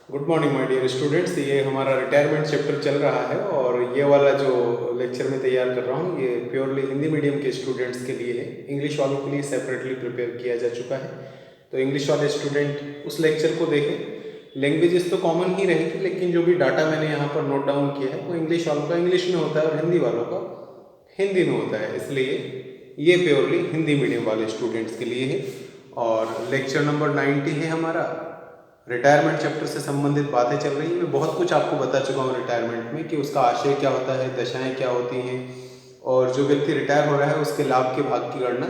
Good morning my dear students. ये हमारा retirement chapter चल रहा है और ये वाला जो लेक्चर मैं तैयार कर रहा हूँ ये प्योरली हिंदी मीडियम के स्टूडेंट्स के लिए है। इंग्लिश वालों के लिए सेपरेटली प्रिपेयर किया जा चुका है। तो इंग्लिश वाले स्टूडेंट उस लेक्चर को देखें। लैंग्वेजेस तो कॉमन ही रहेगी, लेकिन जो भी डाटा मैंने यहाँ पर नोट डाउन किया है वो इंग्लिश वालों का इंग्लिश में होता है और हिंदी वालों का हिंदी में होता है, इसलिए ये प्योरली हिंदी मीडियम वाले स्टूडेंट्स के लिए है। और लेक्चर नंबर 90 है हमारा। रिटायरमेंट चैप्टर से संबंधित बातें चल रही हैं। मैं बहुत कुछ आपको बता चुका हूँ रिटायरमेंट में कि उसका आशय क्या होता है, दशाएं क्या होती हैं और जो व्यक्ति रिटायर हो रहा है उसके लाभ के भाग की गणना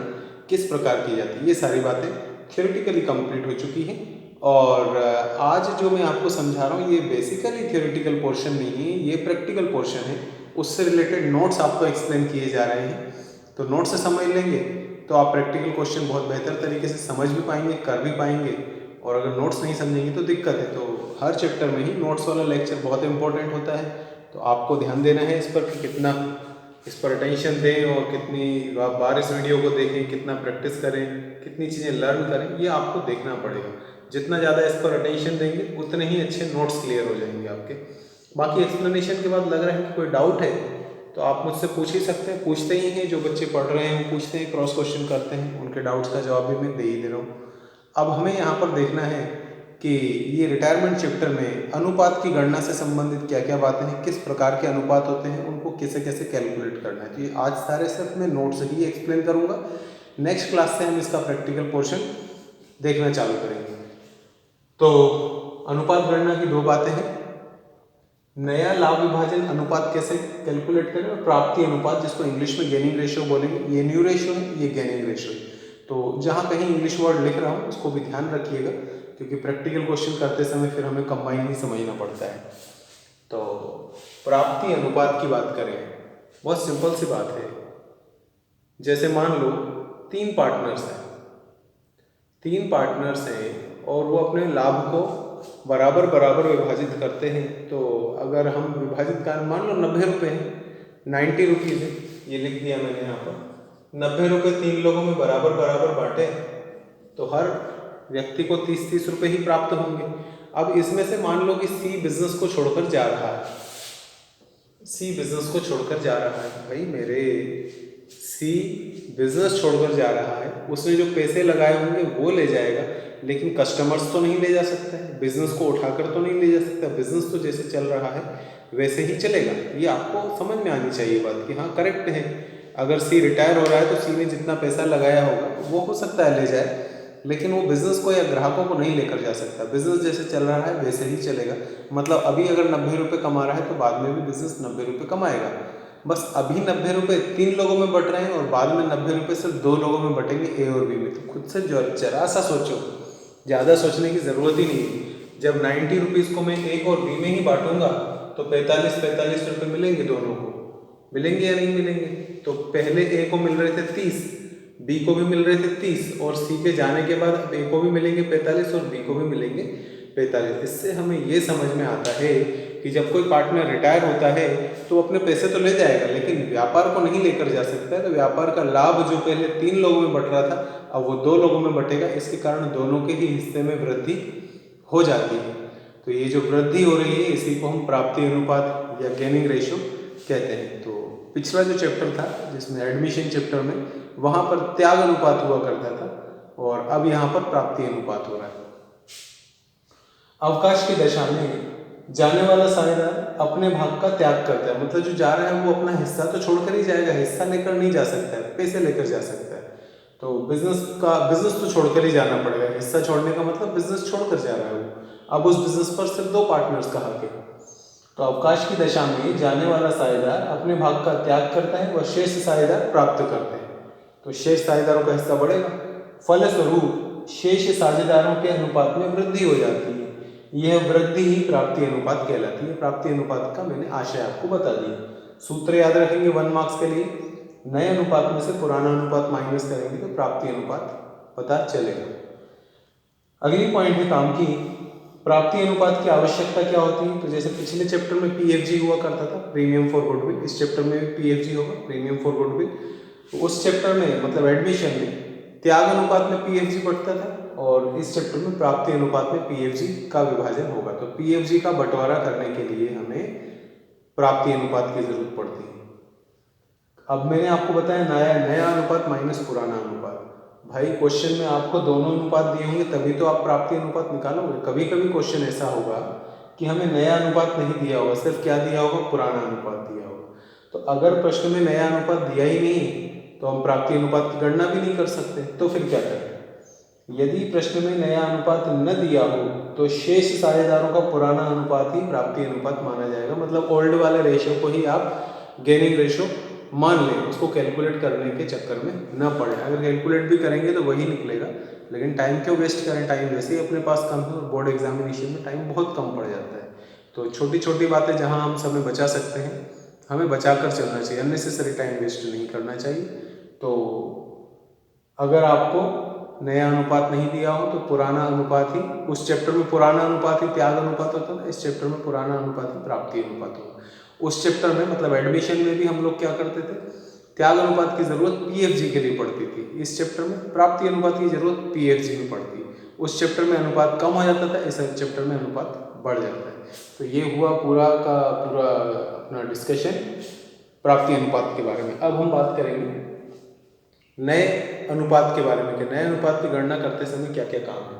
किस प्रकार की जाती है। ये सारी बातें थ्योरेटिकली कंप्लीट हो चुकी हैं। और आज जो मैं आपको समझा रहा हूँ ये बेसिकली थ्योरेटिकल पोर्शन नहीं है, ये प्रैक्टिकल पोर्शन है। उससे रिलेटेड नोट्स आपको एक्सप्लेन किए जा रहे हैं। तो नोट से समझ लेंगे तो आप प्रैक्टिकल क्वेश्चन बहुत बेहतर तरीके से समझ भी पाएंगे, कर भी पाएंगे। और अगर नोट्स नहीं समझेंगे तो दिक्कत है। तो हर चैप्टर में ही नोट्स वाला लेक्चर बहुत इंपॉर्टेंट होता है। तो आपको ध्यान देना है इस पर कि कितना इस पर अटेंशन दें और कितनी बार इस वीडियो को देखें, कितना प्रैक्टिस करें, कितनी चीज़ें लर्न करें, ये आपको देखना पड़ेगा। जितना ज़्यादा इस पर अटेंशन देंगे उतने ही अच्छे नोट्स क्लियर हो जाएंगे आपके। बाकी एक्सप्लेनेशन के बाद लग रहा है कि कोई डाउट है तो आप मुझसे पूछ ही सकते हैं, पूछते ही हैं। जो बच्चे पढ़ रहे हैं वो पूछते हैं, क्रॉस क्वेश्चन करते हैं, उनके डाउट्स का जवाब भी मैं दे ही दे रहा हूँ। अब हमें यहाँ पर देखना है कि ये रिटायरमेंट चैप्टर में अनुपात की गणना से संबंधित क्या क्या बातें हैं, किस प्रकार के अनुपात होते हैं, उनको कैसे कैसे कैलकुलेट करना है। तो ये आज सारे सिर्फ मैं नोट से ही एक्सप्लेन करूँगा। नेक्स्ट क्लास से हम इसका प्रैक्टिकल पोर्शन देखना चालू करेंगे। तो अनुपात गणना की दो बातें हैं। नया लाभ विभाजन अनुपात कैसे कैलकुलेट करें और प्राप्ति अनुपात, जिसको इंग्लिश में गेनिंग रेशियो बोलेंगे। ये न्यू रेशियो है, ये गेनिंग रेशियो है। तो जहाँ कहीं इंग्लिश वर्ड लिख रहा हूँ उसको भी ध्यान रखिएगा, क्योंकि प्रैक्टिकल क्वेश्चन करते समय फिर हमें कंबाइन ही समझना पड़ता है। तो प्राप्ति अनुपात की बात करें, बहुत सिंपल सी बात है। जैसे मान लो तीन पार्टनर्स हैं और वो अपने लाभ को बराबर बराबर विभाजित करते हैं। तो अगर हम विभाजित का मान लो 90 रुपये हैं, 90 रुपीज़ है, ये लिख दिया मैंने यहाँ पर। 90 रुपये तीन लोगों में बराबर बराबर बांटे तो हर व्यक्ति को 30-30 रुपये ही प्राप्त होंगे। अब इसमें से मान लो कि सी बिजनेस को छोड़कर जा रहा है, भाई मेरे सी बिजनेस छोड़कर जा रहा है। उसने जो पैसे लगाए होंगे वो ले जाएगा, लेकिन कस्टमर्स तो नहीं ले जा सकता है, बिजनेस को उठाकर तो नहीं ले जा सकता। बिजनेस तो जैसे चल रहा है वैसे ही चलेगा। ये आपको समझ में आनी चाहिए बात कि हाँ करेक्ट है। अगर सी रिटायर हो रहा है तो सी ने जितना पैसा लगाया होगा वो हो सकता है ले जाए, लेकिन वो बिजनेस को या ग्राहकों को नहीं लेकर जा सकता। बिजनेस जैसे चल रहा है वैसे ही चलेगा। मतलब अभी अगर 90 रुपये कमा रहा है तो बाद में भी बिजनेस 90 रुपये कमाएगा। बस अभी 90 रुपये 3 लोगों में बट रहे हैं और बाद में 90 रुपये सिर्फ 2 लोगों में बटेंगे, ए और बी में। तो खुद से जरा सा सोचो, ज़्यादा सोचने की ज़रूरत ही नहीं है। जब 90 रुपीज़ को मैं ए और बी में ही बांटूंगा तो 45 रुपये मिलेंगे, दोनों को मिलेंगे या नहीं मिलेंगे। तो पहले ए को मिल रहे थे 30, बी को भी मिल रहे थे 30 और सी के जाने के बाद अब ए को भी मिलेंगे 45 और बी को भी मिलेंगे 45। इससे हमें ये समझ में आता है कि जब कोई पार्टनर रिटायर होता है तो अपने पैसे तो ले जाएगा, लेकिन व्यापार को नहीं लेकर जा सकता है। तो व्यापार का लाभ जो पहले 3 लोगों में बट रहा था अब वो 2 लोगों में बटेगा। इसके कारण दोनों के ही हिस्से में वृद्धि हो जाती है। तो ये जो वृद्धि हो रही है इसी को हम प्राप्ति अनुपात या गेनिंग रेशियो कहते हैं। तो पिछला जो चैप्टर था जिसमें एडमिशन चैप्टर में, वहाँ पर त्याग अनुपात हुआ करता था और अब यहाँ पर प्राप्ति अनुपात हो रहा है। अवकाश की दशा में जाने वाला साझेदार अपने भाग का त्याग करता है। मतलब जो जा रहा है वो अपना हिस्सा तो छोड़कर ही जाएगा, हिस्सा लेकर नहीं जा सकता है, पैसे लेकर जा सकता है। तो बिजनेस तो छोड़कर ही जाना पड़ेगा। हिस्सा छोड़ने का मतलब बिजनेस छोड़कर जा रहा है वो। अब उस बिजनेस पर सिर्फ 2 पार्टनर्स का हक है। तो अवकाश की दशा में जाने वाला साझेदार अपने भाग का त्याग करता है व शेष साझेदार प्राप्त करते हैं। तो शेष साझेदारों का हिस्सा बढ़ेगा। फलस्वरूप शेष साझेदारों के अनुपात में वृद्धि हो जाती है। यह वृद्धि ही प्राप्ति अनुपात कहलाती है। प्राप्ति अनुपात का मैंने आशय आपको बता दिया। सूत्र याद रखेंगे 1 मार्क्स के लिए। नए अनुपात में से पुराना अनुपात माइनस करेंगे तो प्राप्ति अनुपात पता चलेगा। अगली पॉइंट है काम की। प्राप्ति अनुपात की आवश्यकता क्या होती है। तो जैसे पिछले चैप्टर में पीएफजी हुआ करता था, प्रीमियम फॉर गुडविल, इस चैप्टर में भी पीएफजी होगा, प्रीमियम फॉर गुडविल। तो उस चैप्टर में मतलब एडमिशन में त्याग अनुपात में पीएफजी बढ़ता था और इस चैप्टर में प्राप्ति अनुपात में पीएफजी का विभाजन होगा। तो पीएफजी का बंटवारा करने के लिए हमें प्राप्ति अनुपात की जरूरत पड़ती है। अब मैंने आपको बताया नया अनुपात माइनस पुराना अनुपात। भाई क्वेश्चन में आपको दोनों अनुपात दिए होंगे तभी तो आप प्राप्ति अनुपात निकालोगे। कभी कभी क्वेश्चन ऐसा होगा कि हमें नया अनुपात नहीं दिया होगा, सिर्फ क्या दिया होगा, पुराना अनुपात दिया होगा। तो अगर प्रश्न में नया अनुपात दिया ही नहीं तो हम प्राप्ति अनुपात की गणना भी नहीं कर सकते। तो फिर क्या करें? यदि प्रश्न में नया अनुपात न दिया हो तो शेष साझेदारों का पुराना अनुपात ही प्राप्ति अनुपात माना जाएगा। मतलब ओल्ड वाले रेशियो को ही आप गेनिंग रेशियो मान लें, उसको कैलकुलेट करने के चक्कर में न पड़े। अगर कैलकुलेट भी करेंगे तो वही निकलेगा, लेकिन टाइम क्यों वेस्ट करें? टाइम वैसे ही अपने पास कम है और बोर्ड एग्जामिनेशन में टाइम बहुत कम पड़ जाता है। तो छोटी छोटी बातें जहाँ हम समय बचा सकते हैं हमें बचा कर चलना चाहिए, अननेसेसरी टाइम वेस्ट नहीं करना चाहिए। तो अगर आपको नया अनुपात नहीं दिया हो तो पुराना अनुपात ही, उस चैप्टर में पुराना अनुपात ही त्याग अनुपात होता है, इस चैप्टर में पुराना अनुपात ही प्राप्ति अनुपात होगा। उस चैप्टर में मतलब एडमिशन में भी हम लोग क्या करते थे, त्याग अनुपात की जरूरत पीएफजी के लिए पड़ती थी। इस चैप्टर में प्राप्ति अनुपात की जरूरत पीएफजी में पड़ती है। उस चैप्टर में अनुपात कम हो जाता था, इस चैप्टर में अनुपात बढ़ जाता है। तो ये हुआ पूरा का पूरा अपना डिस्कशन प्राप्ति अनुपात के बारे में। अब हम बात करेंगे नए अनुपात के बारे में कि नए अनुपात की गणना करते समय क्या क्या काम है।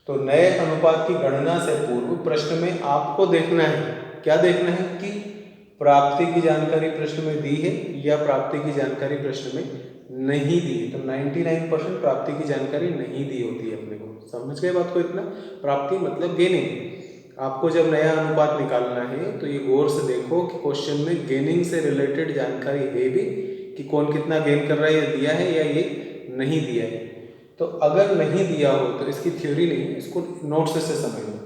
तो नए अनुपात की गणना से पूर्व प्रश्न में आपको देखना है, क्या देखना है कि प्राप्ति की जानकारी प्रश्न में दी है या प्राप्ति की जानकारी प्रश्न में नहीं दी है। तो 99% प्राप्ति की जानकारी नहीं दी होती है अपने को। समझ गए बात को? इतना प्राप्ति मतलब गेनिंग। आपको जब नया अनुपात निकालना है तो ये गौर से देखो कि क्वेश्चन में गेनिंग से रिलेटेड जानकारी है भी कि कौन कितना गेन कर रहा है, ये दिया है या ये नहीं दिया है। तो अगर नहीं दिया हो तो इसकी थ्योरी नहीं, इसको नोट्स से समझ लो।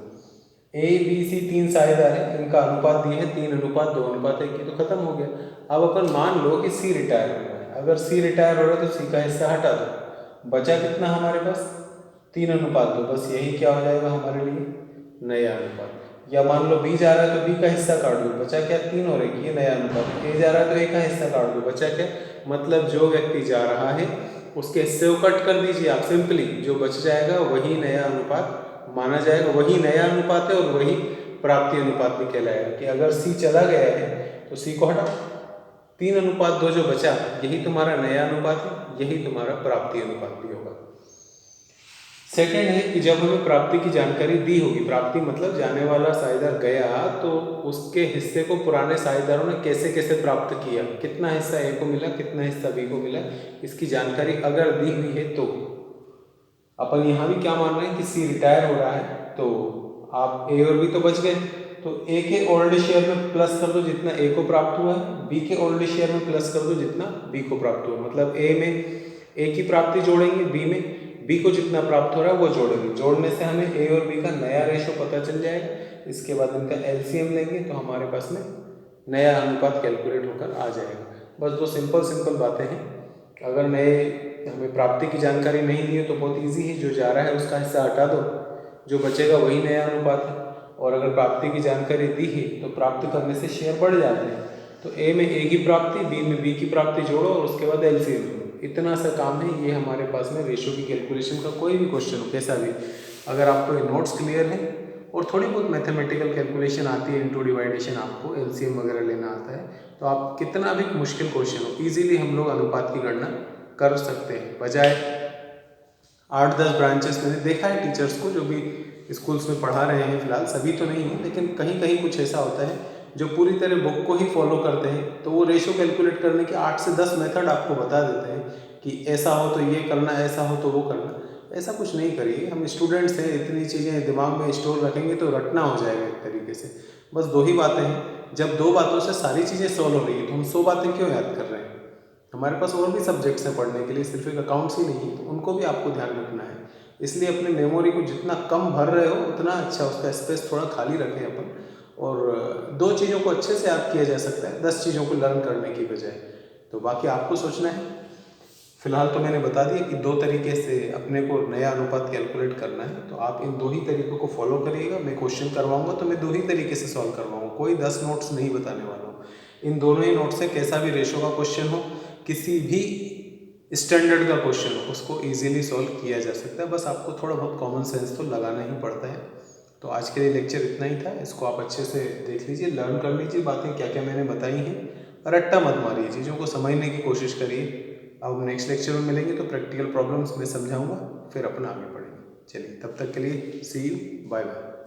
ए बी सी 3 साझेदार है, इनका अनुपात दिए है 3:2:1 की, तो खत्म हो गया। अब अपन मान लो कि सी रिटायर हो रहा है। अगर सी रिटायर हो रहा है तो सी का हिस्सा हटा दो, बचा कितना हमारे पास 3:2। बस यही क्या हो जाएगा हमारे लिए नया अनुपात। या मान लो बी जा रहा है तो बी का हिस्सा काट दो, बचा क्या 3 और 1, ये नया अनुपात। ए जा रहा है तो ए का हिस्सा काट दो, बचा क्या, मतलब जो व्यक्ति जा रहा है उसके हिस्से को कट कर दीजिए आप सिंपली, जो बच जाएगा वही नया अनुपात माना जाएगा, वही नया अनुपात है और वही प्राप्ति अनुपात भी कहलाएगा। कि अगर सी चला गया है तो सी को हटाओ, 3:2 जो बचा यही तुम्हारा नया अनुपात है, यही तुम्हारा प्राप्ति अनुपात भी होगा। सेकेंड है कि जब हमें प्राप्ति की जानकारी दी होगी, प्राप्ति मतलब जाने वाला साझेदार गया तो उसके हिस्से को पुराने साझेदारों ने कैसे कैसे प्राप्त किया, कितना हिस्सा ए को मिला, कितना हिस्सा बी को मिला, इसकी जानकारी अगर दी हुई है तो अपन यहाँ भी क्या मान रहे हैं कि सी रिटायर हो रहा है तो आप ए और बी तो बच गए, तो ए के ओल्ड शेयर में प्लस कर दो जितना ए को प्राप्त हुआ है, बी के ओल्ड शेयर में प्लस कर दो जितना बी को प्राप्त हुआ। मतलब ए में ए की प्राप्ति जोड़ेंगे, बी में बी को जितना प्राप्त हो रहा है वो जोड़ेंगे। जोड़ने से हमें ए और बी का नया रेशो पता चल जाएगा। इसके बाद इनका एलसीएम लेंगे तो हमारे पास में नया अनुपात कैलकुलेट होकर आ जाएगा। बस दो सिंपल बातें हैं। अगर नए हमें प्राप्ति की जानकारी नहीं दी है तो बहुत इजी है, जो जा रहा है उसका हिस्सा हटा दो, जो बचेगा वही नया अनुपात है। और अगर प्राप्ति की जानकारी दी है तो प्राप्त करने से शेयर बढ़ जाते हैं, तो ए में ए की प्राप्ति, बी में बी की प्राप्ति जोड़ो और उसके बाद एलसीएम जोड़ो। इतना सा काम है। ये हमारे पास में रेशियो की कैलकुलेशन का कोई भी क्वेश्चन हो कैसा भी, अगर आपको ये नोट्स क्लियर है और थोड़ी बहुत मैथमेटिकल कैलकुलेशन आती है, इनटू डिवाइडेशन, आपको एलसीएम वगैरह लेना आता है, तो आप कितना भी मुश्किल क्वेश्चन हो इजीली हम लोग अनुपात की गणना कर सकते हैं। बजाय 8-10 ब्रांचेस मैंने देखा है टीचर्स को जो भी स्कूल्स में पढ़ा रहे हैं, फिलहाल सभी तो नहीं है लेकिन कहीं कहीं कुछ ऐसा होता है जो पूरी तरह बुक को ही फॉलो करते हैं, तो वो रेशियो कैलकुलेट करने के 8 से 10 मेथड आपको बता देते हैं कि ऐसा हो तो ये करना, ऐसा हो तो वो करना। ऐसा कुछ नहीं करिए, हम स्टूडेंट्स हैं, इतनी चीज़ें दिमाग में स्टोर रखेंगे तो रटना हो जाएगा एक तरीके से। बस 2 ही बातें हैं, जब 2 बातों से सारी चीज़ें सॉल्व हो रही है तो हम 100 बातें क्यों याद कर रहे हैं। हमारे पास और भी सब्जेक्ट्स हैं पढ़ने के लिए, सिर्फ एक अकाउंट्स ही नहीं है, तो उनको भी आपको ध्यान रखना है। इसलिए अपने मेमोरी को जितना कम भर रहे हो उतना अच्छा, उसका स्पेस थोड़ा खाली रखें अपन। और 2 चीज़ों को अच्छे से याद किया जा सकता है 10 चीज़ों को लर्न करने की बजाय। तो बाकी आपको सोचना है। फिलहाल तो मैंने बता दिया कि 2 तरीके से अपने को नया अनुपात कैलकुलेट करना है, तो आप इन 2 ही तरीकों को फॉलो करिएगा। मैं क्वेश्चन करवाऊंगा तो मैं 2 ही तरीके से सॉल्व करवाऊंगा, कोई 10 नोट्स नहीं बताने वाला हूँ। इन दोनों ही नोट्स से कैसा भी रेशो का क्वेश्चन हो, किसी भी स्टैंडर्ड का क्वेश्चन हो उसको इजीली सॉल्व किया जा सकता है। बस आपको थोड़ा बहुत कॉमन सेंस तो लगाना ही पड़ता है। तो आज के लिए लेक्चर इतना ही था। इसको आप अच्छे से देख लीजिए, लर्न कर लीजिए बातें क्या क्या मैंने बताई हैं, और रट्टा मत मारिए, चीज़ों को समझने की कोशिश करिए। अब नेक्स्ट लेक्चर में मिलेंगे तो प्रैक्टिकल प्रॉब्लम्स मैं समझाऊंगा, फिर अपना आगे बढ़ेंगे। चलिए, तब तक के लिए सी यू, बाय बाय।